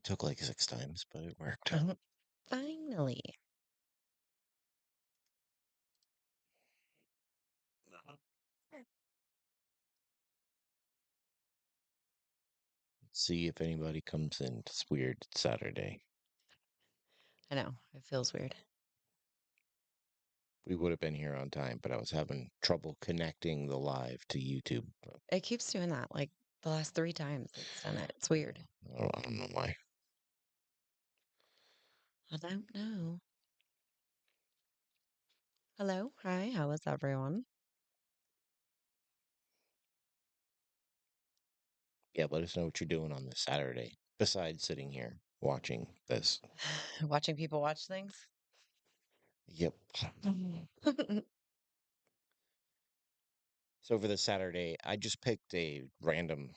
It took like 6 times, but it worked. Finally. See if anybody comes in. It's weird. It's Saturday. I know. It feels weird. We would have been here on time, but I was having trouble connecting the live to YouTube. It keeps doing that, like, the last 3 times it's done it. It's weird. I don't know why. I don't know. Hello. Hi. How is everyone? Yeah, let us know what you're doing on this Saturday, besides sitting here watching this. Watching people watch things? Yep. So for this Saturday, I just picked a random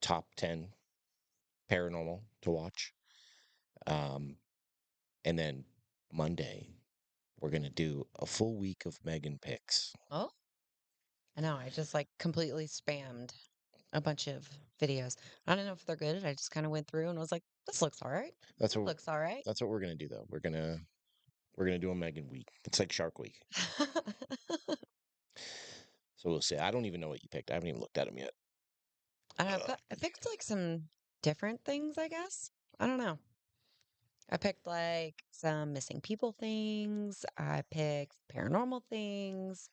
top 10 paranormal to watch. Um, and then Monday, we're going to do a full week of Megan picks. Oh, I know. I just like completely spammed a bunch of videos. I don't know if they're good. I just kind of went through and was like, this looks all right. That's That what looks all right. that's what we're going to do though. We're going to do a Megan week. It's like Shark Week. So we'll see. I don't even know what you picked. I haven't even looked at them yet. I don't know. I picked like some different things, I guess. I don't know. I picked like some missing people things. I picked paranormal things.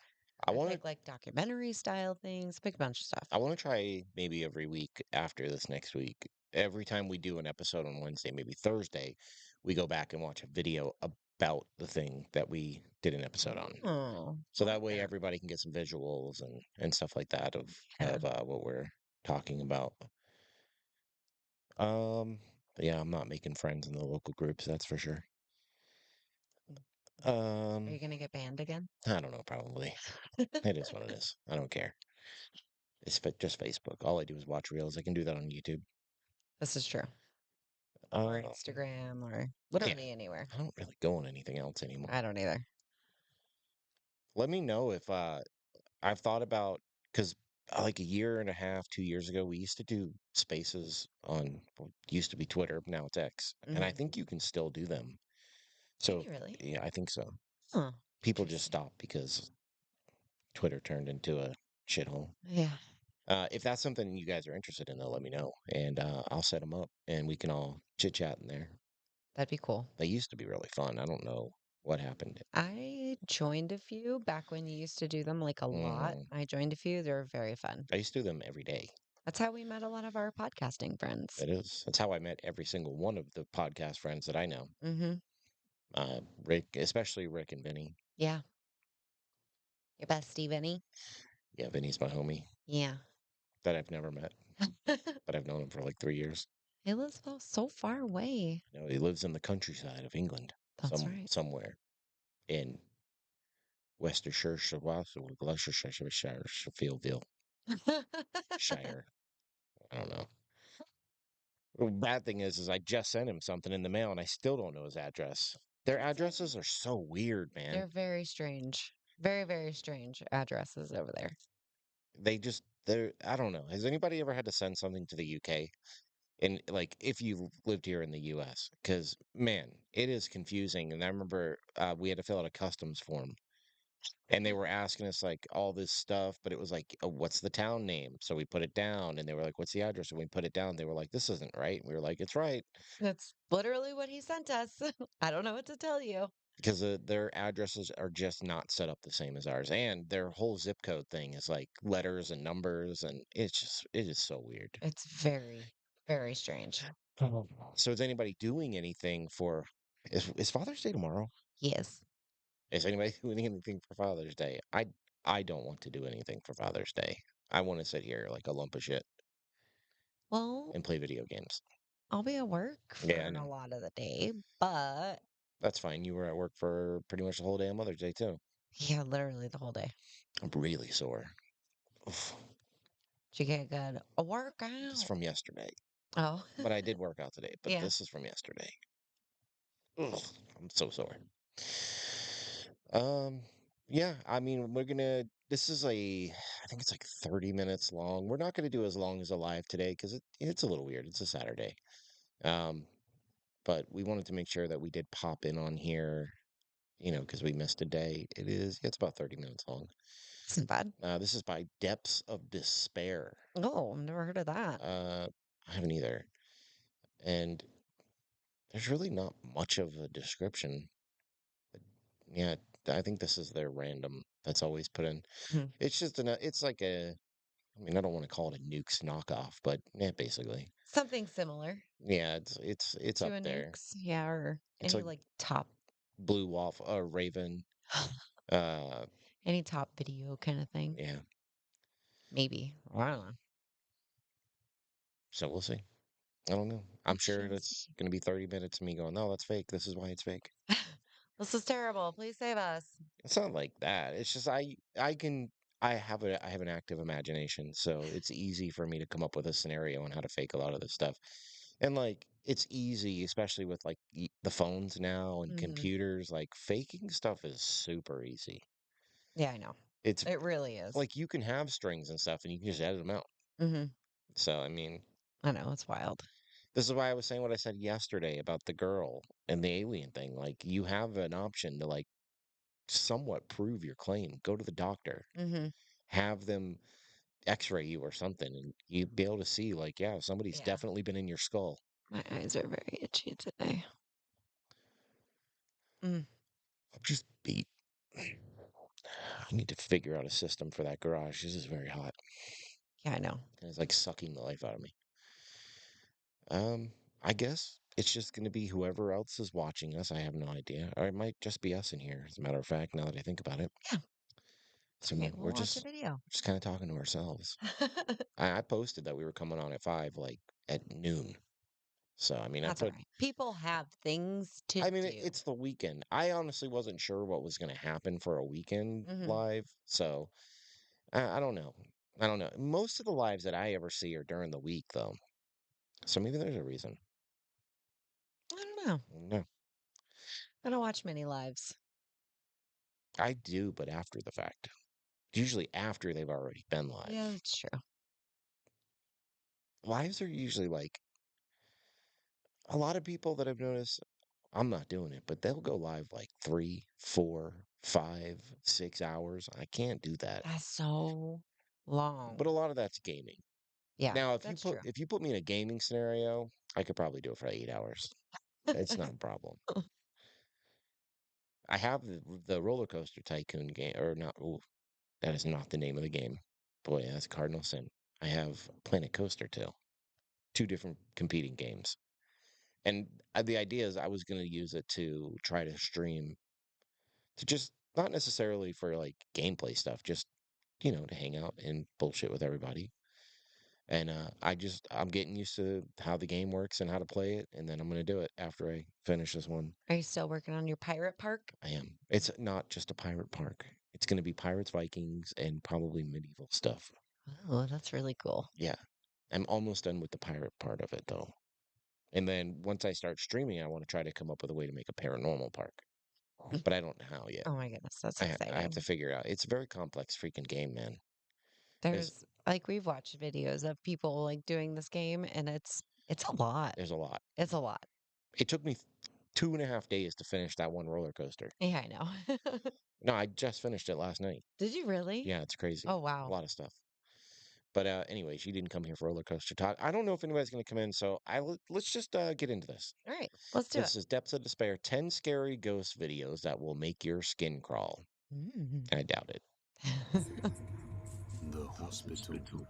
I I want to picked like documentary style things. Pick a bunch of stuff. I want to try maybe every week after this next week. Every time we do an episode on Wednesday, maybe Thursday, we go back and watch a video about the thing that we did an episode on. Oh, So I like that way that. everybody can get some visuals and stuff like that of Yeah, what we're talking about. Um, yeah, I'm not making friends in the local groups, that's for sure. are Um, you gonna get banned again? I don't know, probably. It is what it is. I don't care. It's just Facebook. All I do is watch reels. I can do that on YouTube. This is true. Or Uh, Instagram or yeah, literally anywhere. I don't really go on anything else anymore. I don't either. Let me know if I've thought about because like a year and a half, 2 years ago, we used to do spaces on what used to be Twitter, now it's X, and I Hmm. think you can still do them. Can So you really? yeah, I think so. Huh. People just Interesting. stopped because Twitter turned into a shithole. Yeah, If that's something you guys are interested in, though, let me know, and I'll set them up, and we can all chit chat in there. that'd be cool. They used to be really fun. I don't know what happened. I joined a few back when you used to do them like a lot. Mm, I joined a few. They were very fun. I used to do them every day. That's how we met a lot of our podcasting friends. It is. That's how I met every single one of the podcast friends that I know. Hmm. Rick, especially Rick and Vinny. Yeah. Your bestie, Vinny. Yeah, Vinny's my homie Yeah. that I've never met, but I've known him for like 3 years. He lives so far away. You know, he lives in the countryside of England, That's right. somewhere in Worcestershire, Gloucestershire, Fieldville, Shire. I don't know. The bad thing is I just sent him something in the mail and I still don't know his address. Their That's it. addresses are so weird, man. They're very strange. Very, very strange addresses over there. I don't know. Has anybody ever had to send something to the UK? And like, if you've lived here in the US, because man, it is confusing. And I remember we had to fill out a customs form and they were asking us like all this stuff, but it was like, oh, what's the town name? So we put it down and they were like, what's the address? And we put it down. They were like, this isn't right. And we were like, it's right. That's literally what he sent us. I don't know what to tell you. Because their addresses are just not set up the same as ours. And their whole zip code thing is like letters and numbers. And it is so weird. It's very, very strange. Oh. So is anybody doing anything for, is Father's Day tomorrow? Yes. Is anybody doing anything for Father's Day? I don't want to do anything for Father's Day. I want to sit here like a lump of shit Well, and play video games. I'll be at work Yeah, I for a know. lot of the day, but That's fine. You were at work for pretty much the whole day on Mother's Day too. yeah, literally the whole day. I'm really sore. Oof. Did you get good a This is workout? from yesterday. Oh, But I did work out today, but yeah. this is from yesterday. Ugh, I'm so sore. Um, yeah, I mean, this is I think it's like 30 minutes long. We're not gonna do as long as a live today because it's a little weird. It's a Saturday. Um, but we wanted to make sure that we did pop in on here, because we missed a day. It's about 30 minutes long. It's not bad. This is by Depths of Despair. Oh, I've never heard of that. I haven't either. And there's really not much of a description. Yeah, I think this is their random that's always put in. Mhm. It's like I mean, I don't want to call it a Nukes knockoff, but yeah, basically. Something similar Yeah, it's to up a there. nukes. Yeah, or It's any like like top Blue Waffle or Raven. Uh, any top video kind of thing. yeah. Maybe. I don't know. So we'll see. I don't know. We I'm sure shall that's see. gonna be 30 minutes of me going, no, that's fake. This is why it's fake. This is terrible. Please save us. It's not like that. It's just I have an active imagination, so it's easy for me to come up with a scenario on how to fake a lot of this stuff. And like it's easy, especially with like the phones now and Hmm. computers, like faking stuff is super easy. Yeah, I know. It's It really is. like you can have strings and stuff and you can just edit them out. Hmm. So I mean, I know. It's wild. this is why I was saying what I said yesterday about the girl and the alien thing. Like you have an option to like somewhat prove your claim. Go to the doctor, Hmm. have them X-ray you or something, and you'd be able to see, like, yeah, somebody's Yeah. definitely been in your skull. My eyes are very itchy today. Mm. I'm just beat. I need to figure out a system for that garage. This is very hot. Yeah, I know. And it's like sucking the life out of me. Um, I guess it's just going to be whoever else is watching us. I have no idea. Or it might just be us in here, as a matter of fact, now that I think about it. Yeah. It's So okay. we're We'll watch a just video. just kind of talking to ourselves. I posted that we were coming on at 5, like at noon. So I mean, That's all right. People have things to do. it's the weekend. I honestly wasn't sure what was going to happen for a weekend Hmm. live, so I don't know. I don't know. Most of the lives that I ever see are during the week, though. So maybe there's a reason. I don't know. No, I don't watch many lives. I do, but after the fact. Usually after they've already been Yeah, live. that's true. Lives are usually like a lot of people that I've noticed. I'm not doing it, but they'll go live like 3, 4, 5, 6 hours. I can't do that. That's so But a long. lot of that's gaming. Yeah, Now, that's true. if you put me in a gaming scenario, I could probably do it for 8 hours. It's not a problem. I have the roller coaster tycoon game, or not. Ooh, that is not the name of the game. Boy, that's cardinal sin. I have Planet Coaster too. Two different competing games, and the idea is I was going to use it to try to stream to just not necessarily for like gameplay stuff, just to hang out and bullshit with everybody. And I'm getting used to how the game works and how to play it, and then I'm gonna do it after I finish this one. Are you still working on your pirate park? I am. It's not just a pirate park. It's gonna be pirates, Vikings, and probably medieval stuff. Oh, that's really cool. Yeah, I'm almost done with the pirate part of it though. And then once I start streaming, I want to try to come up with a way to make a paranormal park, Mm. but I don't know how yet. Oh my goodness, that's I have to exciting. figure it out. It's a very complex freaking game, man. There's There's like we've watched videos of people like doing this game and it's a lot. there's a lot. It's a lot. It took me 2.5 days to finish that one roller coaster. Yeah, I know. No, I just finished it last night. Did you really? Yeah, it's crazy. Oh A wow. lot of stuff. But anyway, she didn't come here for roller coaster talk. I don't know if anybody's going to come in, so let's just get into this. All right, let's do it. This is Depths of Despair: 10 scary ghost videos that will make your skin crawl. Mm. I doubt it. The hospital.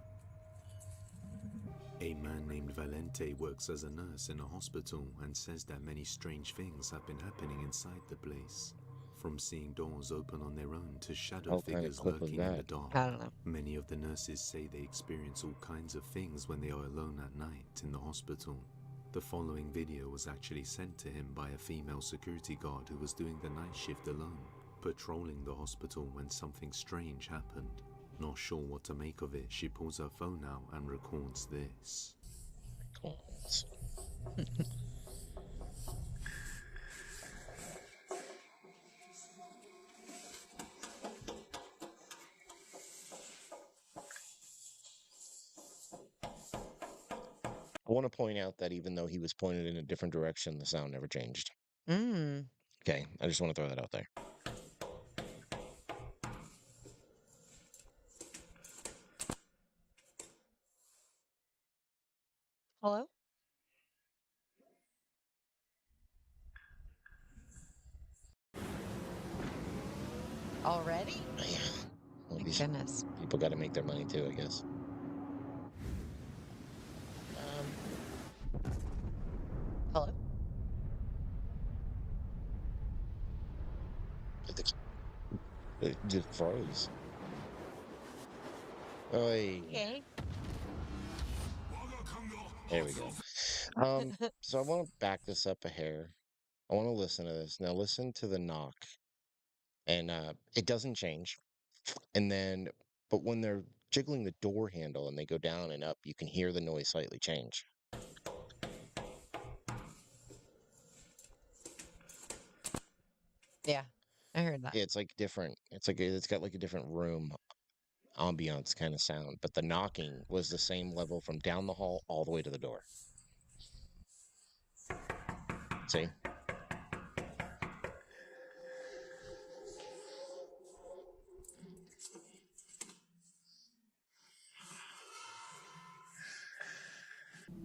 A man named Valente works as a nurse in a hospital and says that many strange things have been happening inside the place. From seeing doors open on their own to shadow What kind of figures clip was lurking in the that? dark. I don't know. Many of the nurses say they experience all kinds of things when they are alone at night in the hospital. The following video was actually sent to him by a female security guard who was doing the night shift alone, patrolling the hospital when something strange happened. Not sure what to make of it, she pulls her phone out and records this. want to point out that even though he was pointed in a different direction, the sound never changed. Mm. Okay, I just want to throw that out there. Hello? Already? Yeah. Well, My these goodness. people got to make their money too, I guess. Hello? It just froze. Oy. Okay. There we go. So I want to back this up a hair. I want to listen to this. Now listen to the knock. And it doesn't change. And then, but when they're jiggling the door handle and they go down and up, you can hear the noise slightly change. Yeah, I heard that. It's like different. It's like it's got like a different room ambiance kind of sound, but the knocking was the same level from down the hall all the way to the door. See?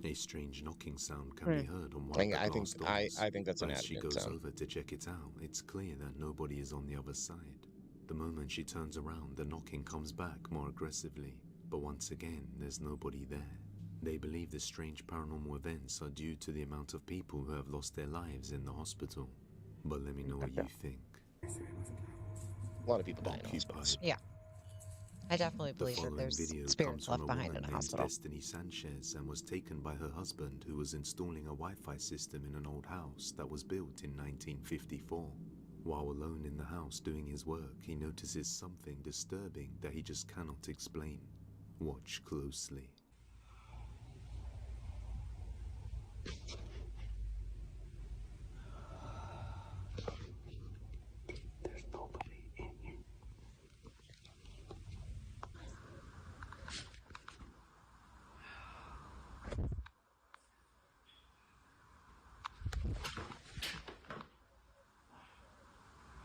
A strange knocking sound can be heard on one of the I glass think I doors. I think that's an As she additive goes sound. over to check it out, it's clear that nobody is on the other side. The moment she turns around, the knocking comes back more aggressively, but once again, there's nobody there. They believe the strange paranormal events are due to the amount of people who have lost their lives in the hospital. But let me know what you think. A lot of people die in hospitals. Occupied. Yeah. I definitely The believe that following there's video comes spirits from left a behind woman in a named hospital. Destiny Sanchez and was taken by her husband, who was installing a Wi-Fi system in an old house that was built in 1954. While alone in the house doing his work, he notices something disturbing that he just cannot explain. Watch closely.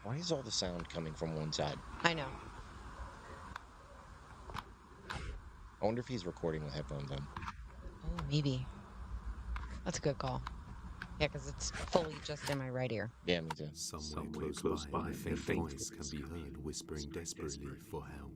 Why is all the sound coming from one side? I know. I wonder if he's recording with headphones on. Oh, maybe. That's a good call. Yeah, because it's fully just in my right ear. Yeah, me too. Somewhere close by, a faint voice can be heard whispering desperately for help.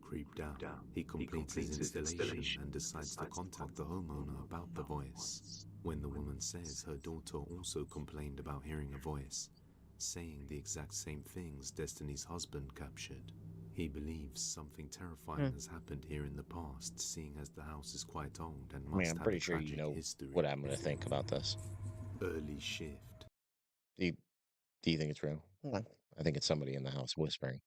Creeped out, he completes his installation and decides to contact the homeowner about the voice. When the woman says her daughter also complained about hearing a voice, saying the exact same things Destiny's husband captured. He believes something terrifying has happened here in the past, seeing as the house is quite old and I mean, must I'm have pretty a sure you tragic know history. what I'm going to think about this. Early shift. Do you think it's real? No. I think it's somebody in the house whispering.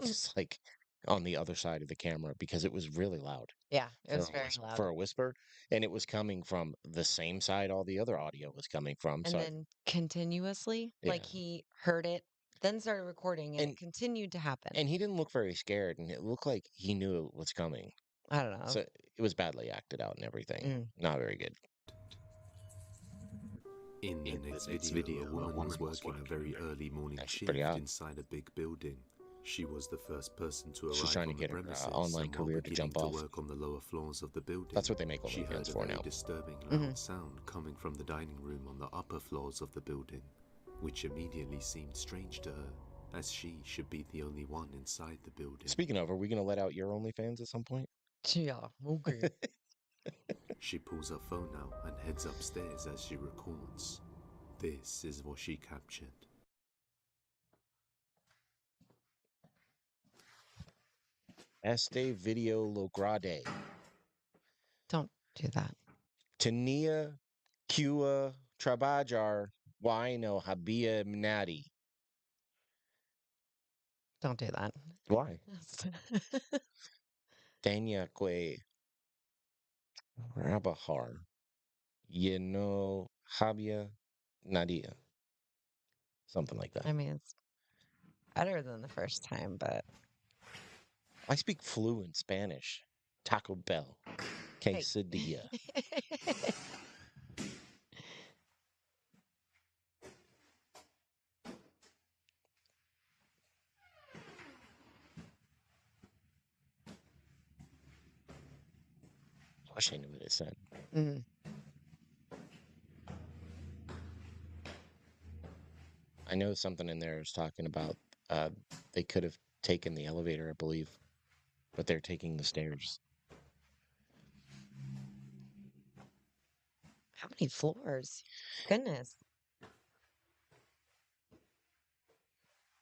Just like on the other side of the camera because it was really loud Yeah, it for was a very loud. for a whisper, and it was coming from the same side all the other audio was coming from. And So then continuously, yeah, like he heard it, then started recording, and and it continued to happen. and he didn't look very scared, and it looked like he knew it was coming. I don't know. So it was badly acted out and everything. Not very good. In the next video, a woman was working a very early morning Actually, pretty shift odd. inside a big building. She was the first person to She's arrive trying to on the get her premises, online and while career to beginning jump to off. work on the lower floors of the building, That's what they make she heard OnlyFans a for very now. disturbing loud sound coming from the dining room on the upper floors of the building, which immediately seemed strange to her, as she should be the only one inside the building. Speaking of, are we going to let out your OnlyFans at some point? Yeah, okay. She pulls her phone out and heads upstairs as she records. This is what she captured. Este video lograde. Don't do that. Tenia Kua trabajar no habia mnadi. Don't do that. Why? Tanya que rabahar. Habia nadia. Something like that. I mean, it's better than the first time, but I speak fluent Spanish. Taco Bell. Hey. Quesadilla. Wish I knew what it said. Mm. I know something in there is talking about they could have taken the elevator, I believe, but they're taking the stairs. How many floors? Goodness.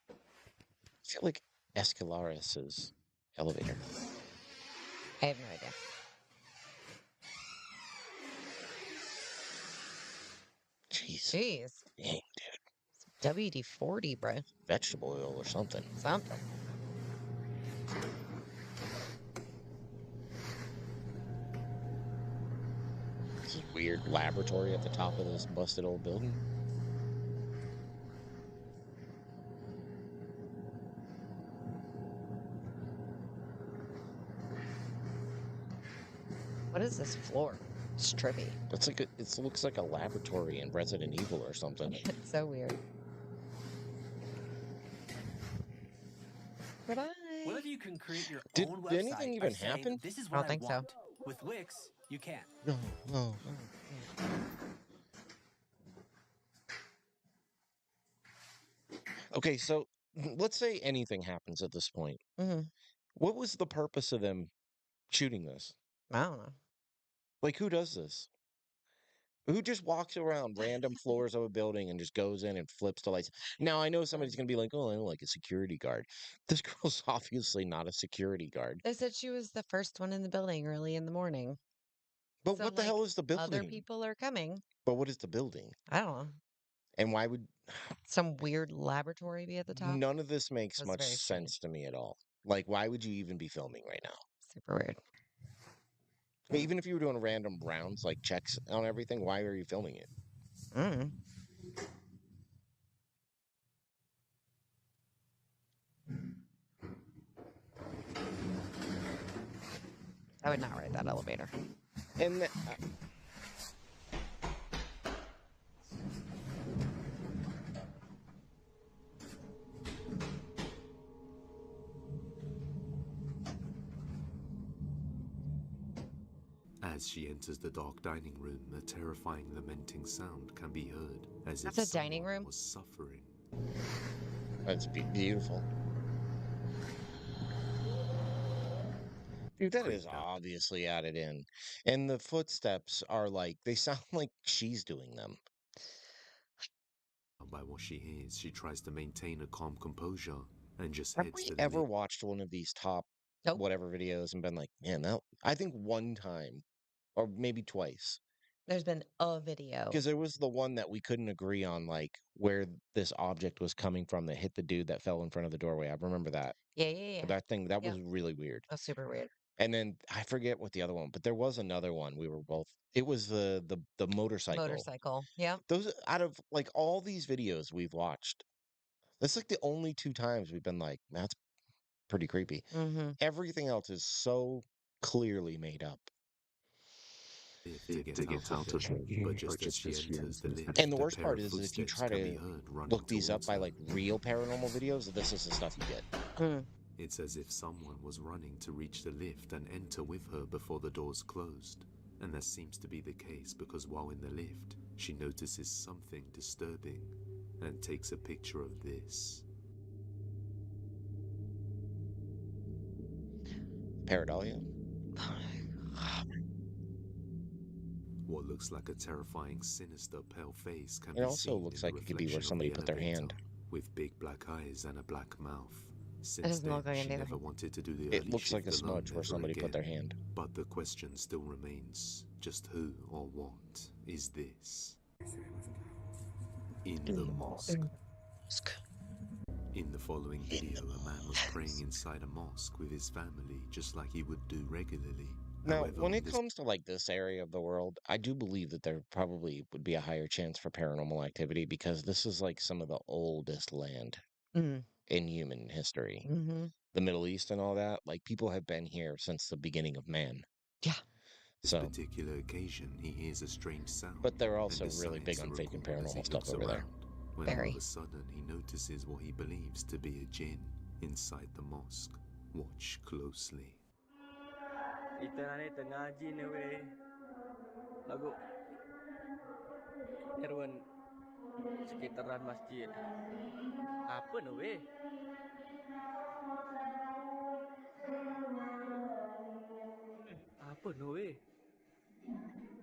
I feel like Escalaris's elevator. I have no idea. Jeez. Jeez. Dang, WD-40, bro. vegetable oil or something. Something. This is weird laboratory at the top of this busted old building. What is this floor? It's trippy. It's like it looks like a laboratory in Resident Evil or something. It's so weird. Bye-bye. What if you can create your Did own website anything by even saying, happen? this is I what don't I think so. want. With Wix, you can. No. Okay, so let's say anything happens at this point. Mm-hmm. What was the purpose of them shooting this? I don't know. Like, who does this? Who just walks around random floors of a building and just goes in and flips the lights? Now, I know somebody's going to be like, oh, I know, like a security guard. This girl's obviously not a security guard. They said she was the first one in the building early in the morning. But So, what the like, hell is the other building? people are coming. But what is the building? I don't know. And why would Some weird laboratory be at the top. none of this makes That's much very strange. sense to me at all? Like, why would you even be filming right now? Super weird. Even if you were doing random rounds, like checks on everything, why are you filming it? Mm. I would not ride that elevator. And As she enters the dark dining room, a terrifying lamenting sound can be heard, as if That's a dining someone room? was suffering. that's beautiful. Dude, that is Creeped out obviously added in. And the footsteps are like, they sound like she's doing them. by what she hears, she tries to maintain a calm composure and just Have heads we to the ever lift. watched one of these top Nope. whatever videos and been like, man, that I think one time or maybe twice. There's been a video. Because there was the one that we couldn't agree on, like where this object was coming from that hit the dude that fell in front of the doorway. I remember that. Yeah. That thing, that Yeah. was really weird. That's super weird. And then I forget what the other one, but there was another one we were both. It was the motorcycle. Motorcycle. Yeah. Those out of like all these videos we've watched, that's like the only two times we've been like, that's pretty creepy. Mm-hmm. Everything else is so clearly made up. To get out of it, but just as she enters the lift, And the a worst pair part of is if you footsteps try can to be heard running look these up towards by her. like real paranormal videos, this is the stuff you get. Mm. It's as if someone was running to reach the lift and enter with her before the doors closed. And that seems to be the case because while in the lift, she notices something disturbing and takes a picture of this. Pareidolia. What looks like a terrifying, sinister, pale face can It be also seen looks in like the it could be where reflection of somebody the put their elevator, hand. with big black eyes and a black mouth. Since doesn't then, look like she anything. never wanted to do the It early looks like a shift alone smudge where ever somebody put their again. hand. But the question still remains, just who or what is this? In the mosque. In the following video, a man was praying inside a mosque with his family, just like he would do regularly. Now, However, when on it this comes to like this area of the world, I do believe that there probably would be a higher chance for paranormal activity because this is like some of the oldest land. Mm. in human history. Mm-hmm. The Middle East and all that, like people have been here since the beginning of man. Yeah. This So, particular occasion, he hears a strange sound but they're and also really big decides to on faking record as he paranormal stuff looks over there. around, when all Very. of a sudden he notices what he believes to be a jinn inside the mosque. Watch closely. Kita ni tengah ngaji ni weh. Lagu Irwan sekitaran masjid. Apa ni weh? Apa ni weh?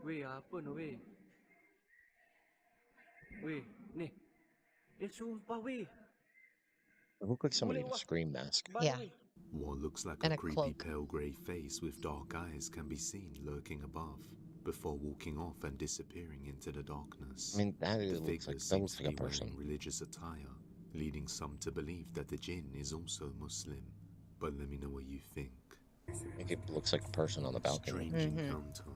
Weh, apa ni weh? Weh, ni. Sumpah weh. It looked like somebody Boleh in a wah. scream mask. Balik Yeah. weh. What looks like And a a creepy cloak. pale grey face with dark eyes can be seen lurking above, before walking off and disappearing into the darkness. I mean, that The looks figure like seems to a be wearing person. religious attire, leading some to believe that the jinn is also Muslim. But let me know what you think. Like it looks like a person on the balcony. Strange Mhm. encounter.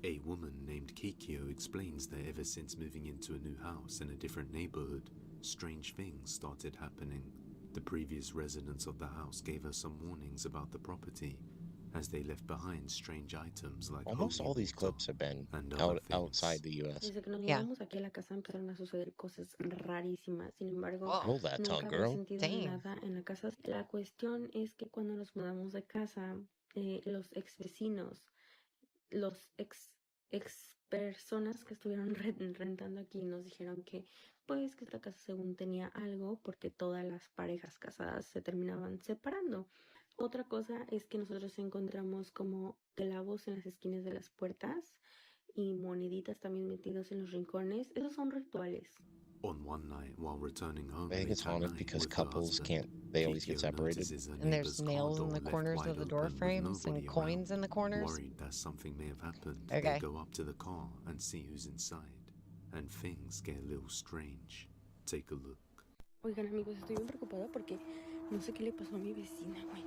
A woman named Kikyo explains that ever since moving into a new house in a different neighborhood, strange things started happening. The previous residents of the house gave her some warnings about the property, as they left behind strange items like Almost holy all these water clips have been and other outside things. the U.S. Desde que nos Yeah. mudamos aquí a la casa empezaron a suceder cosas rarísimas. Sin embargo, Whoa. Roll that tongue, nunca había girl. sentido Dang. nada en la casa. La cuestión es que cuando nos mudamos de casa, los ex vecinos, los ex personas que estuvieron rentando aquí nos dijeron que pues que esta casa según tenía algo porque todas las parejas casadas se terminaban separando. Otra cosa es que nosotros encontramos como clavos en las esquinas de las puertas y moneditas también metidos en los rincones. Esos son rituales. On one night, while returning home I think it's late at haunted night because with her couples husband, they always get Kikyo separated. notices her And there's neighbor's car nails in door the left corners wide of the door open with frames and nobody coins around. in the corners. Worried that something may have happened, Okay. they go up to the car and see who's inside, and things get a little strange. Take a look. Oigan amigos, estoy bien preocupada porque no sé qué le pasó a mi vecina, güey.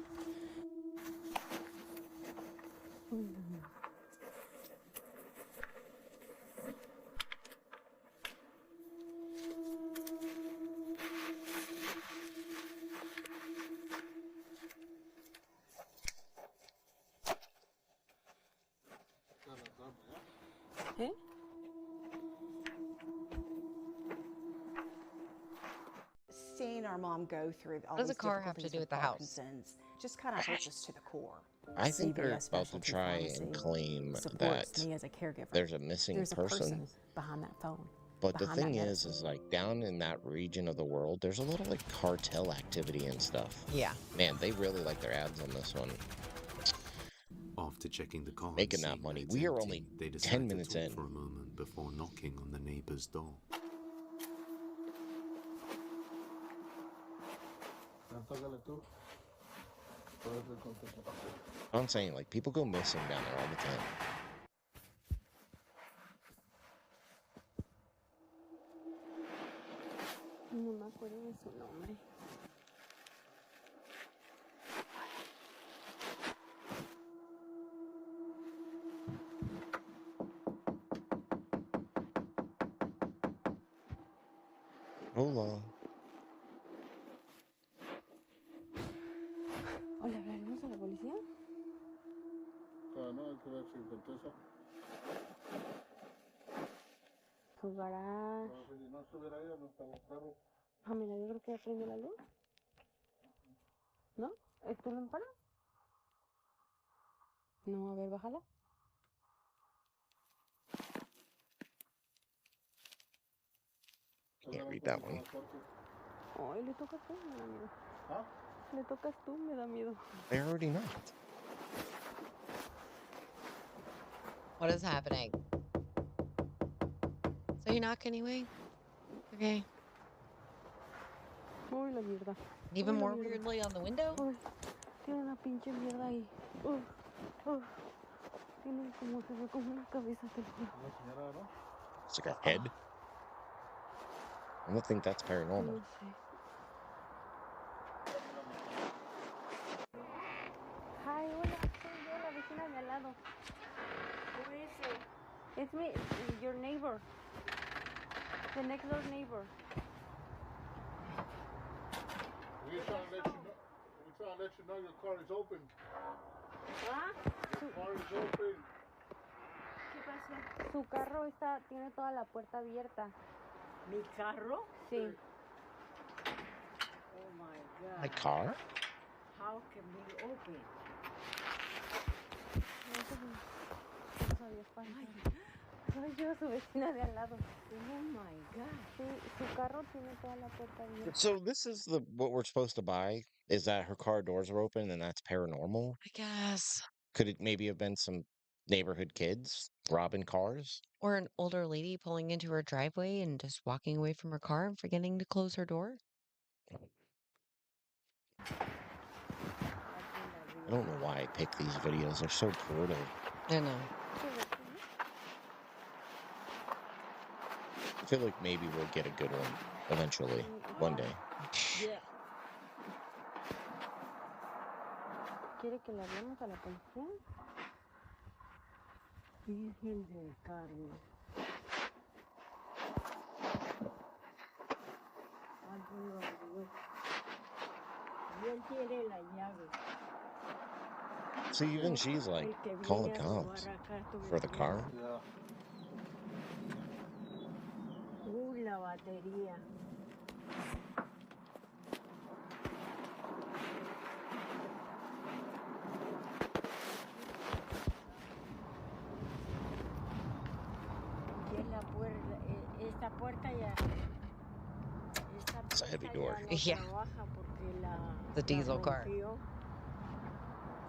¿Eh? Seeing our mom go through all What does these a car have to difficulties do with with the house? Parkinson's just kind of hurts us to the core. I think CVS they're about to Specialty try Pharmacy and claim supports that me as a caregiver. there's a missing There's a person. person behind that phone. But the behind that thing is medicine. like down in that region of the world, there's a lot of like cartel activity and stuff. Yeah. Man, they really like their ads on this one. After checking the car Making and that seeing money. it's We are empty, only they 10 decide to minutes talk in. for a moment before knocking on the neighbor's door. I'm saying like people go missing down there all the time. No me acuerdo de su nombre. Hola. ¿O le hablaremos a la policía? No, hay que ver si contesta. Su garage. No, si no estuviera ella, no estaba el carro. Ah, mira, yo creo que ya prendió la luz. ¿No? ¿Es tu lámpara? No, a ver, bájala. Can't read that one. Ay, le tocas tú, me da miedo. ¿Ah? Le tocas tú, me da miedo. They already knocked. What is happening? So you knock anyway? Okay. Uy, la mierda. Even Ay, la more mierda. weirdly on the window? Uy, tiene una pinche mierda ahí. Tiene como se ve como una cabeza, te lo juro. Una señora, ¿no? It's like a head. I don't think that's paranormal. No sé. Hi, hola, soy yo, la vecina de al lado. Who is it? It's me, your neighbor. The next door neighbor. We're trying to let you know. We're trying to let you know your car is open. ¿Ah? Your car is open. ¿Qué pasó? Su carro tiene toda la puerta abierta. ¿Mi carro? Sí. Oh my God. My car? How can we open? No sabía espantar. Soy yo, su vecina de al lado. Oh my God. Sí, su carro tiene toda la puerta abierta. So this is what we're supposed to buy, is that her car doors are open and that's paranormal? I guess. Could it maybe have been some neighborhood kids robbing cars? Or an older lady pulling into her driveway and just walking away from her car and forgetting to close her door. I don't know why I pick these videos. They're so brutal. I know. I feel like maybe we'll get a good one eventually, one day. Yeah. ¿Quiere que le hablemos a la policía? Virgen del Carmen. Algo lo abrió. Y él tiene la llave. So even she's like El que calling viene a robar cops acá esto for the me car. Yeah. La batería. Y es la puerta, esta puerta ya. Esta It's a heavy puerta door. ya no Yeah. trabaja porque The diesel car. rompió.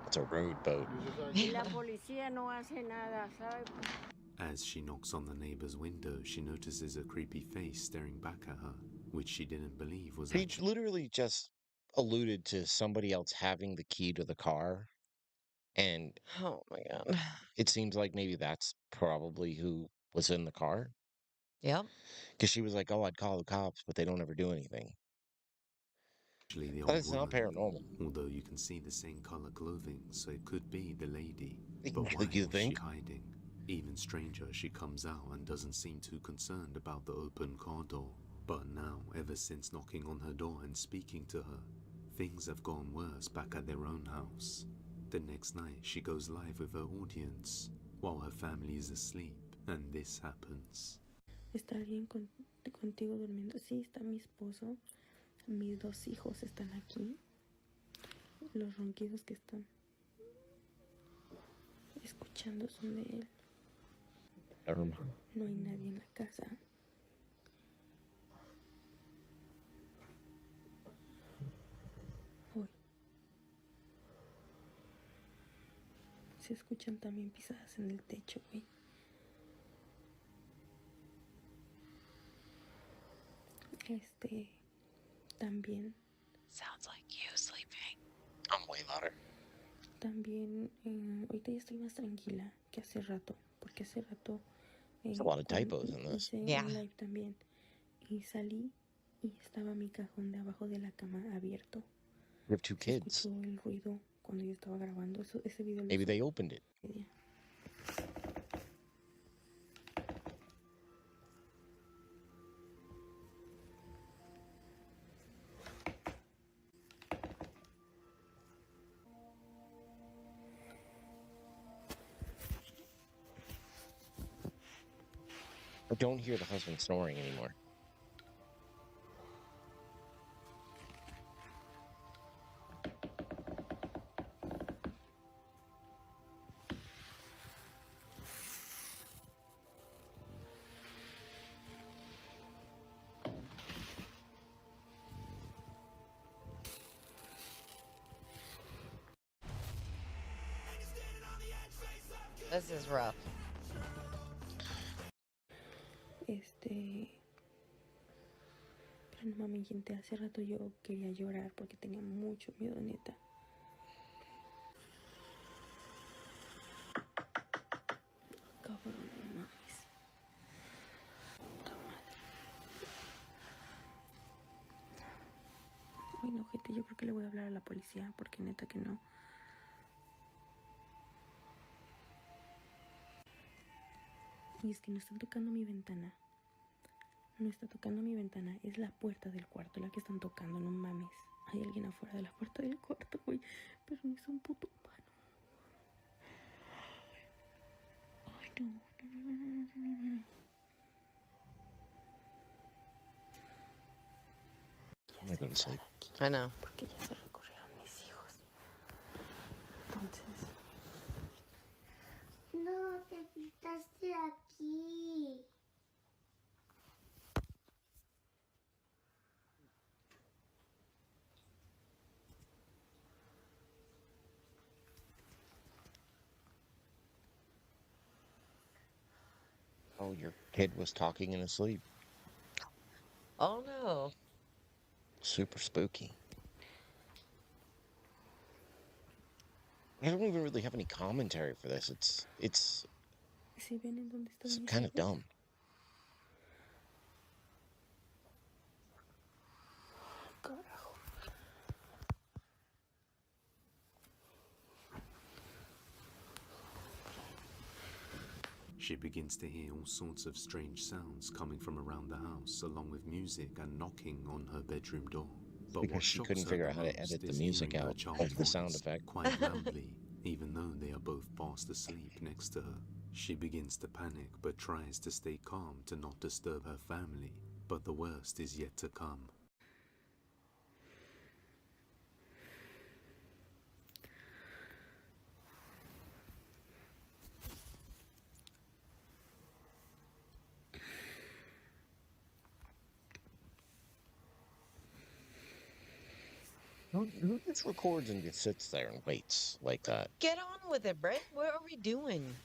It's a road boat. Y la policía no hace nada, ¿sabes? As she knocks on the neighbor's window, she notices a creepy face staring back at her, which she didn't believe was He actually literally just alluded to somebody else having the key to the car, and Oh my God. it seems like maybe that's probably who was in the car. Yep. Because she was like, "Oh, I'd call the cops, but they don't ever do anything." the But old it's not woman, paranormal. although you can see the same color clothing, so it could be the lady. But why You was she think? hiding? Even stranger, she comes out and doesn't seem too concerned about the open car door. But now, ever since knocking on her door and speaking to her, things have gone worse back at their own house. The next night, she goes live with her audience, while her family is asleep, and this happens. ¿Está alguien contigo durmiendo? Sí, está mi esposo. Mis dos hijos están aquí. Los ronquidos que están escuchando son de él. No hay nadie en la casa. Hoy. Se escuchan también pisadas en el techo, güey. También. Sounds like you sleeping. I'm way louder. También, ahorita ya estoy más tranquila que hace rato, porque hace rato There's a lot of typos in this. hice Yeah. un live también y salí y estaba mi cajón de abajo de la cama abierto. You have two Se kids. escuchó el ruido cuando yo estaba grabando ese video. Maybe they opened it. I don't hear the husband snoring anymore. This is rough. Pero no mames, gente, hace rato yo quería llorar porque tenía mucho miedo, neta. Cabrón, no mames. Puta madre. Uy, no, gente, yo creo que le voy a hablar a la policía porque neta que no. Y es que no están tocando mi ventana. No está tocando mi ventana, es la puerta del cuarto la que están tocando, no mames. Hay alguien afuera de la puerta del cuarto, güey. Pero no es un puto humano. Ay, no. I'm gonna go to sleep. I know. Porque ya se recurrieron mis hijos. Entonces. No, te quitaste aquí. Oh, your kid was talking in his sleep. Oh no. Super spooky. I don't even really have any commentary for this. It's ¿Sí ven en dónde están mis kind of hijos? dumb. Carajo. She begins to hear all sorts of strange sounds coming from around the house, along with music and knocking on her bedroom door. But Because what she shocks couldn't her figure the out how to most edit the is music hearing her out child's of the sound voice effect. quite loudly, even though they are both fast asleep next to her. She begins to panic but tries to stay calm to not disturb her family, but the worst is yet to come. Who just records and just sits there and waits like that? Get on with it, Brett. What are we doing?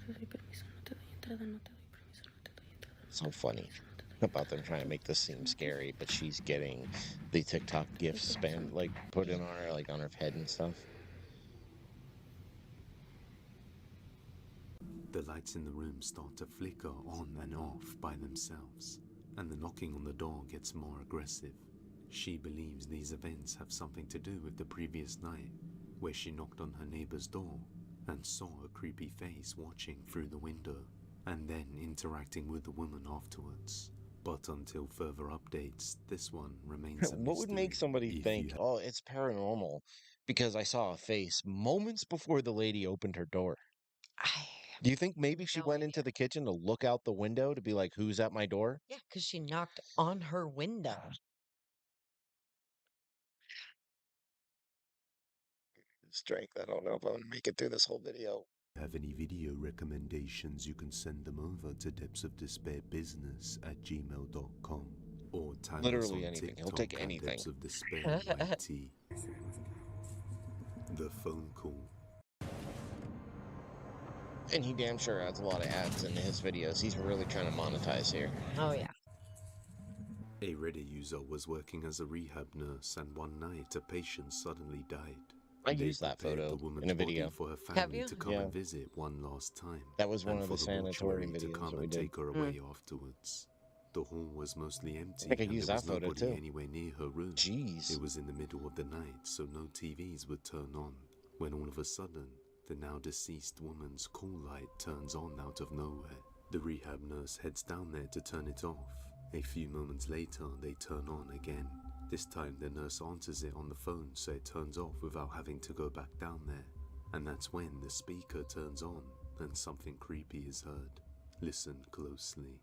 No te doy permiso, no te doy entrada, no te doy permiso, no te doy entrada. So funny about them trying to make this seem scary, but she's getting the TikTok gifts spam like put in on her like on her head and stuff. The lights in the room start to flicker on and off by themselves, and the knocking on the door gets more aggressive. She believes these events have something to do with the previous night, where she knocked on her neighbor's door and saw a creepy face watching through the window, and then interacting with the woman afterwards. But until further updates, this one remains a What would make mystery. somebody If think, you oh, it's paranormal because I saw a face moments before the lady opened her door? I Do you think maybe have she no went idea. into the kitchen to look out the window to be like, who's at my door? Yeah, because she knocked on her window. Strength. I don't know if I'm gonna make it through this whole video. have any video recommendations, you can send them over to depthsofdespairbusiness@gmail.com or tag us Literally on anything. He'll TikTok take at anything. Depths of Despair YT. The phone call. And he damn sure has a lot of ads in his videos. He's really trying to monetize here. Oh, yeah. A Reddit user was working as a rehab nurse, and one night a patient suddenly died. I They used that prepared the photo woman's in a body video. for her Have family you? to come Yeah. and visit one last time, That was one and of for the the mortuary sanatorium to videos come that we and did. take her away afterwards. The hall was mostly empty, think I and used there that was photo nobody too. anywhere near her room. Jeez. It was in the middle of the night, so no TVs would turn on, when all of a sudden, the now deceased woman's call light turns on out of nowhere. The rehab nurse heads down there to turn it off. A few moments later, they turn on again. This time the nurse answers it on the phone, so it turns off without having to go back down there. And that's when the speaker turns on and something creepy is heard. Listen closely.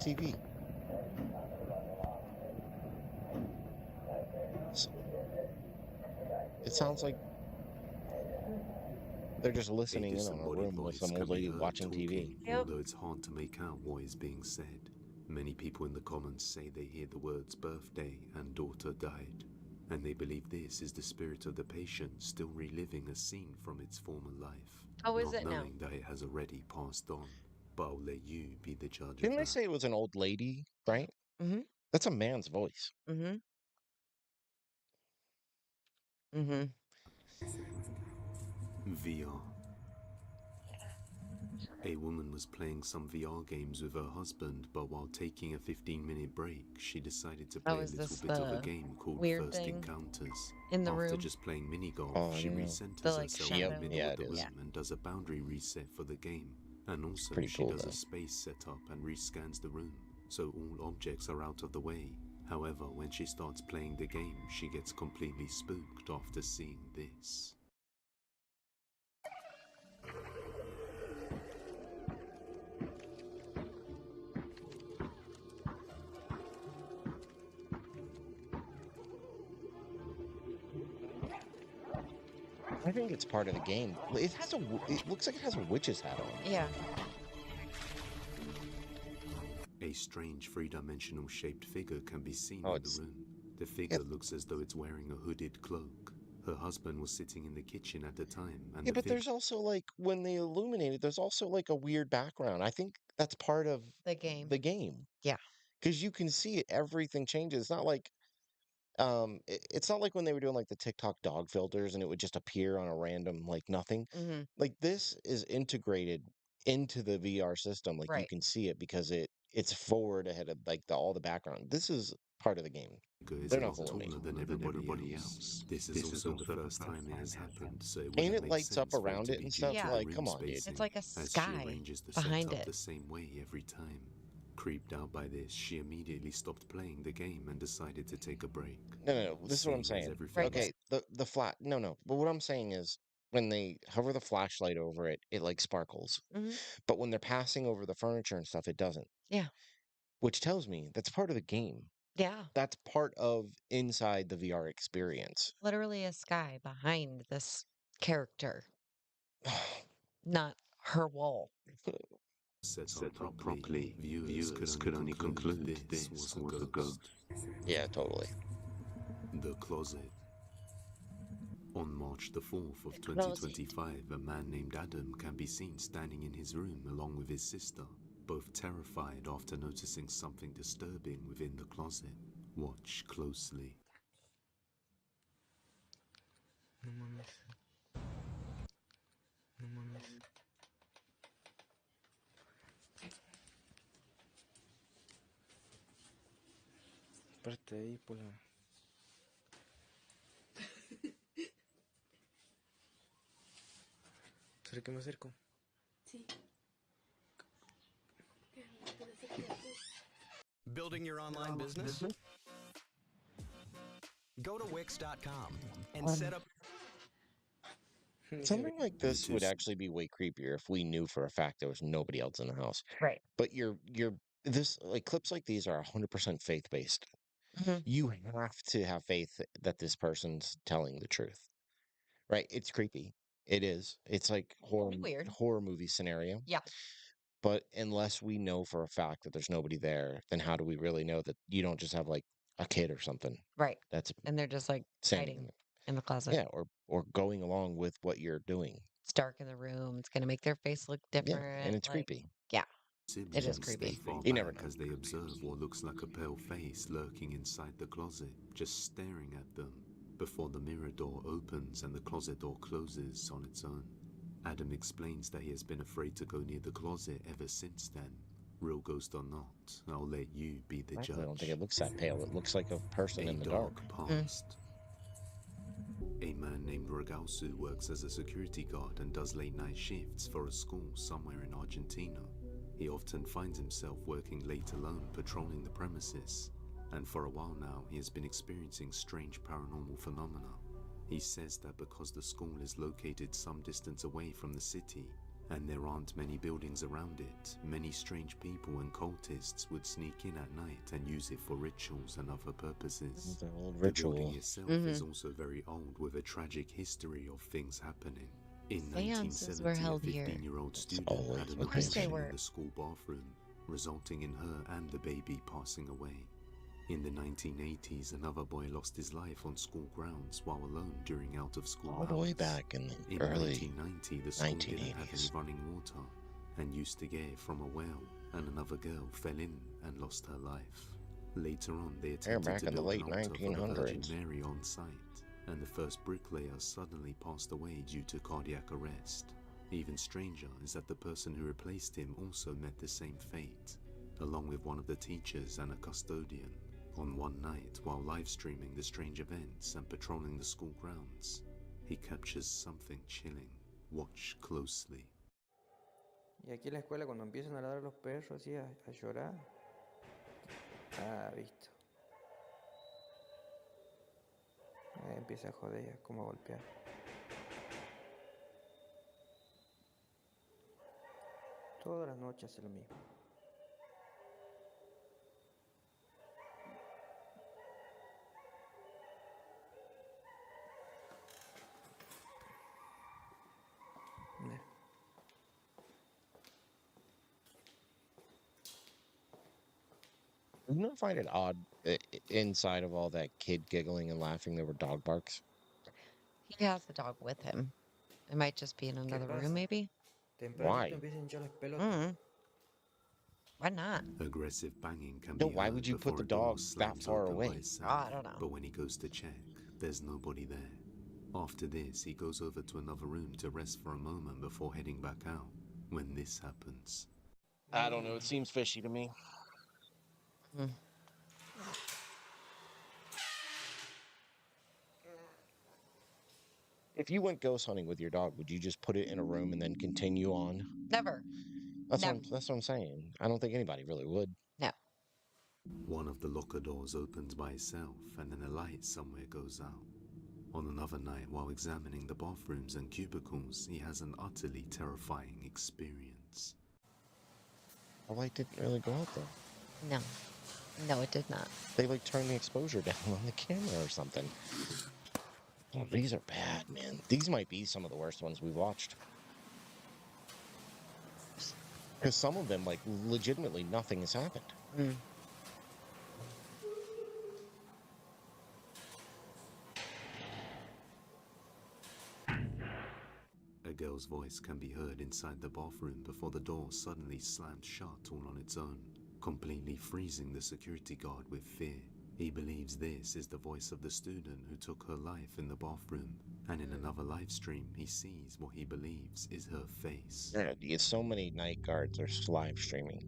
TV. It sounds like they're just A listening in on a disembodied room with voice some can old be lady heard watching TV. talking, Yep. although it's hard to make out what is being said. Many people in the comments say they hear the words birthday and daughter died, and they believe this is the spirit of the patient still reliving a scene from its former life, How is not it now? knowing that it has already passed on. But I'll let you be the judge Didn't of they that. say it was an old lady, right? Mm-hmm. That's a man's voice. Mm-hmm. Mm-hmm. VR. A woman was playing some VR games with her husband, but while taking a 15-minute break, she decided to Oh, play a is little this bit of a the game called weird First thing Encounters. in the After room? just playing mini golf, Oh, I she didn't know. recenters The, like, herself Yep, in the middle yeah, of it the is. room and does a boundary reset for the game. And also, Pretty she cool, does though. a space setup and rescans the room, so all objects are out of the way. However, when she starts playing the game, she gets completely spooked after seeing this. I think it's part of the game. It has it looks like it has a witch's hat on. Yeah. A strange three-dimensional shaped figure can be seen Oh, in the it's room. The figure looks as though it's wearing a hooded cloak. Her husband was sitting in the kitchen at the time, and yeah, the but figure there's also like when they illuminate it, there's also like a weird background. I think that's part of The game. the game Yeah. because you can see it, everything changes. It's not like it's not like when they were doing like the TikTok dog filters and it would just appear on a random like nothing. Mm-hmm. Like this is integrated into the VR system. Like you Right. can see it because it's forward ahead of like all the background. This is part of the game. is They're a not lot fooling me. taller than everybody else. This is also the first time it has happened, so it And wouldn't it make lights up sense for it around to it be and due stuff. to Yeah. the Like, room come on, dude. spacing, It's like a as she sky arranges the behind setup it. the same way every time. Creeped out by this, she immediately stopped playing the game and decided to take a break. No. This is what I'm Seeing as saying. everything Right. was Okay, the flat. No. But what I'm saying is when they hover the flashlight over it, it like sparkles. Mm-hmm. But when they're passing over the furniture and stuff, it doesn't. Yeah. Which tells me that's part of the game. Yeah. That's part of inside the VR experience. Literally a sky behind this character, not her wall. set up properly, viewers could only conclude this was a ghost. Yeah, totally. The Closet. On March the 4th of The Closet. 2025, a man named Adam can be seen standing in his room along with his sister, both terrified after noticing something disturbing within the closet. Watch closely. No mames. No mames. Espérate ahí, Pola. ¿Será que me acerco? Sí. Building your online business? Go to Wix.com and set up. Something like this would is- actually be way creepier if we knew for a fact there was nobody else in the house. Right. But this like clips like these are 100% faith-based. Mm-hmm. You have to have faith that this person's telling the truth. Right? It's creepy. It is. It's like Weird. horror movie scenario. Yeah. But unless we know for a fact that there's nobody there, then how do we really know that you don't just have like a kid or something Right. that's And they're just like standing hiding there? in the closet. Yeah, or going along with what you're doing. It's dark in the room. It's going to make their face look Yeah, different. and it's like, creepy. Yeah. It is Siblings creepy. stay far You never back know. as they observe what looks like a pale face lurking inside the closet, just staring at them, before the mirror door opens and the closet door closes on its own. Adam explains that he has been afraid to go near the closet ever since then. Real ghost or not, I'll let you be the Actually, I don't judge. think it looks that pale. It looks like a person A in the dog dark. passed. A man named Ragausu works as a security guard and does late night shifts for a school somewhere in Argentina. He often finds himself working late alone patrolling the premises, and for a while now he has been experiencing strange paranormal phenomena. He says that because the school is located some distance away from the city, and there aren't many buildings around it, many strange people and cultists would sneak in at night and use it for rituals and other purposes. The old The building ritual. itself is also very old, with a tragic history of things happening. In Seances were 1970, a held here. 15-year-old student always had an what they say. abortion Were. in the school bathroom, resulting in her and the baby passing away. In the 1980s, another boy lost his life on school grounds while alone during out-of-school All the way hours. back in the In early 1990, the school didn't have any 1980s. running water and used to get it from a well, and another girl fell in and lost her life. Later on, they attempted back to in the build late an altar for the Virgin 1900s. Mary on site, and the first bricklayer suddenly passed away due to cardiac arrest. Even stranger is that the person who replaced him also met the same fate, along with one of the teachers and a custodian. On one night, while live streaming the strange events and patrolling the school grounds, he captures something chilling. Watch closely. Y aquí en la escuela cuando empiezan a ladrar los perros así a llorar. Ah, visto. Ahí empieza a joder, como a golpear. Todas las noches hace lo mismo. You not find it odd inside of all that kid giggling and laughing there were dog barks? He has the dog with him. It might just be in another room, maybe. Why? Why not? Aggressive banging can No, be why heard would you put before the a door dog that slams far open by away? itself. I don't know. But when he goes to check, there's nobody there. After this, he goes over to another room to rest for a moment before heading back out. When this happens, I don't know. It seems fishy to me. If you went ghost hunting with your dog, would you just put it in a room and then continue on? Never. That's Never. what I'm saying. I don't think anybody really would. No. one of the locker doors opens by itself and then a light somewhere goes out. On another night, while examining the bathrooms and cubicles, he has an utterly terrifying experience. The light didn't really go out there. No. No, it did not. They like turned the exposure down on the camera or something. Oh, these are bad, man. These might be some of the worst ones we've watched. Because some of them, like, legitimately nothing has happened. A girl's voice can be heard inside the bathroom before the door suddenly slams shut all on its own, completely freezing the security guard with fear. He believes this is the voice of the student who took her life in the bathroom, and in another live stream he sees what he believes is her face. Yeah, so many night guards are live streaming.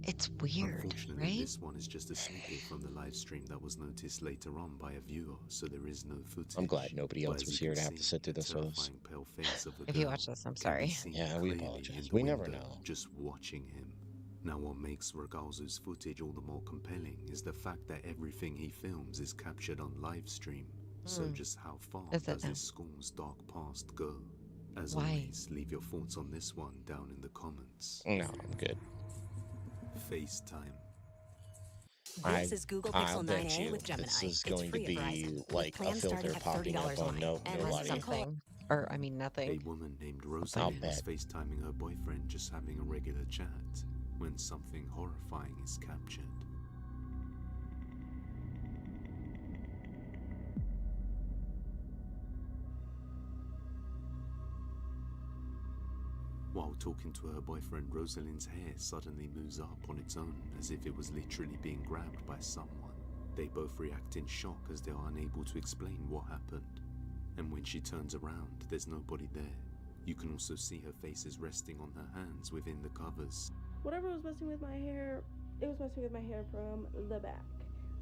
It's weird, Unfortunately, right? this one is just a snippet from the live stream that was noticed later on by a viewer, so there is no footage. I'm glad nobody But else as was you here can to have to see, sit through the this with us. terrifying pale face of the If you girl watch this, I'm can be sorry. seen Yeah, we clearly apologize. in the We never window, know. just watching him. Now, what makes Regalzo's footage all the more compelling is the fact that everything he films is captured on live stream. So just how far Is it does now? this school's dark past go? As Why? always, leave your thoughts on this one down in the comments. No, I'm good. FaceTime. This is Google I'll Pixel bet 9a you with Gemini. this is It's going to free at be Verizon, with like a plans starting filter at popping up $30 on a month. no, And nobody. less than Something. Or, I mean, A nothing. woman named Rosalind was bet. FaceTiming her boyfriend just having a regular chat when something horrifying is captured. While talking to her boyfriend, Rosalind's hair suddenly moves up on its own as if it was literally being grabbed by someone. They both react in shock as they are unable to explain what happened. And when she turns around, there's nobody there. You can also see her face is resting on her hands within the covers. Whatever was messing with my hair, it was messing with my hair from the back,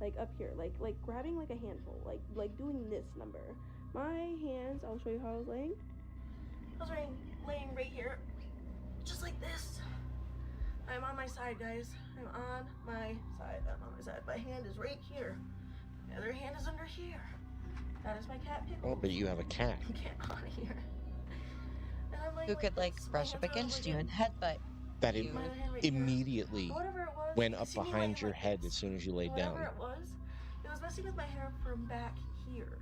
like up here, like grabbing like a handful, like doing this number. My hands, I'll show you how I was laying. I was laying right here, just like this. I'm on my side, guys. I'm on my side. My hand is right here. The other hand is under here. That is my cat Pickle. Oh, but you have a cat. Get out of here. who could like brush up against you and headbutt That you. immediately went up behind your head as soon as you laid down. It was messing with my hair from back here.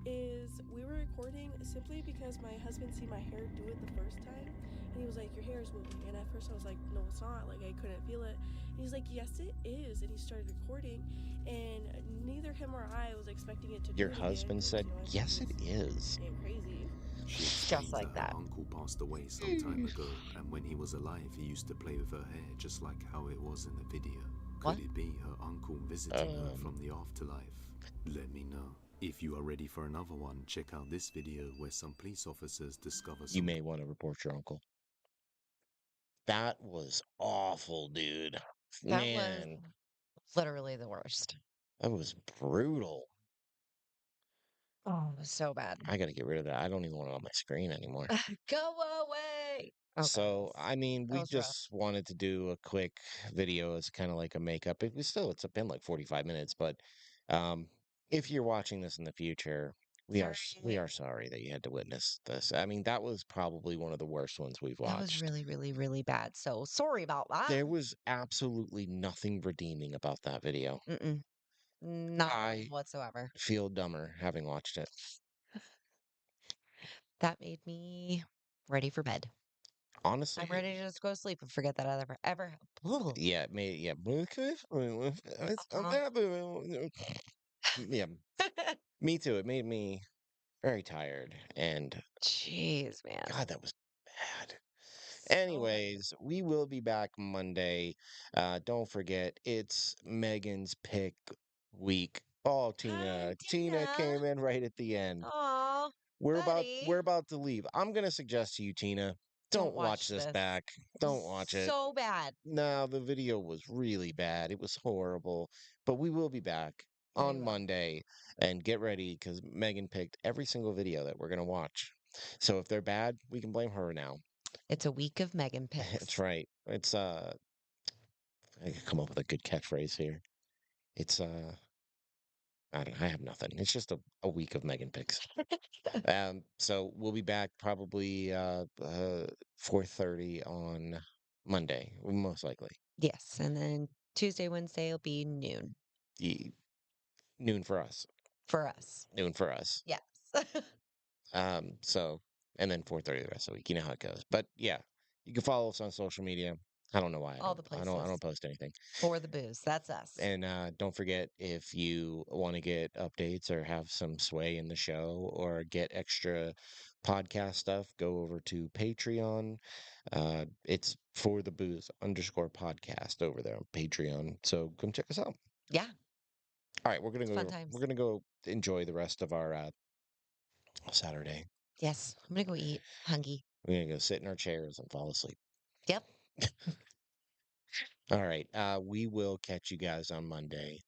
We were recording simply because my husband seen my hair do it the first time, and he was like, your hair is moving, and at first I was like, no, it's not, like I couldn't feel it, and he's like, yes it is, and he started recording, and neither him or I was expecting it to do Your it again, husband 'cause, said, you know, my yes, it husband's is. being crazy. She explains Just like that that. her uncle passed away some time ago, and when he was alive, he used to play with her hair just like how it was in the video. What? Could it be her uncle visiting her from the afterlife? Let me know. If you are ready for another one, check out this video where some police officers discover You may want to report your uncle. That was awful, dude. That was Man, literally the worst. that was brutal. Oh, it was so bad. I gotta get rid of that. I don't even want it on my screen anymore. Go away. Oh, So, goodness. I mean, That we was rough. just wanted to do a quick video as kind of like a makeup. It's been like 45 minutes, but um, if you're watching this in the future, we Sorry. are sorry that you had to witness this. I mean, that was probably one of the worst ones we've That was watched. really, really, really bad. So sorry about that. There was absolutely nothing redeeming about that video. Mm-mm. Not I whatsoever. feel dumber having watched it. That made me ready for bed. Honestly, I'm ready to just go to sleep and forget that I ever. yeah, yeah. Yeah, me too. It made me very tired, and Jeez, man. God, that was bad. So bad. Anyways, we will be back Monday. Don't forget, it's Megan's pick week. Oh, Hi, Tina Tina. came in right at the end. Aw, We're buddy. about to leave. I'm gonna suggest to you, Tina, don't Don't watch watch this this. back. It was Don't watch it. so bad. No, the video was really bad. It was horrible. But we will be back We on will. Monday, and get ready because Megan picked every single video that we're gonna watch. So if they're bad, we can blame her now. It's a week of Megan That's picks. right. It's I can come up with a good catchphrase here. It's I don't I have nothing. It's just a week of Megan picks. So we'll be back probably 4:30 on Monday, most likely. Yes, and then Tuesday, Wednesday will be noon Ye- Noon for us. for us. Noon for us. Yes. So and then 4:30 the rest of the week. You know how it goes. But yeah, you can follow us on social media. I don't know why All the I places. don't post anything. For the booze. That's us. And don't forget, if you want to get updates or have some sway in the show or get extra podcast stuff, go over to Patreon. It's for the booze _ podcast over there on Patreon. So come check us out. Yeah. All right, we're gonna It's fun go. times. We're gonna go enjoy the rest of our Saturday. Yes. I'm going to go eat. Hungry. We're gonna go sit in our chairs and fall asleep. Yep. All right. We will catch you guys on Monday.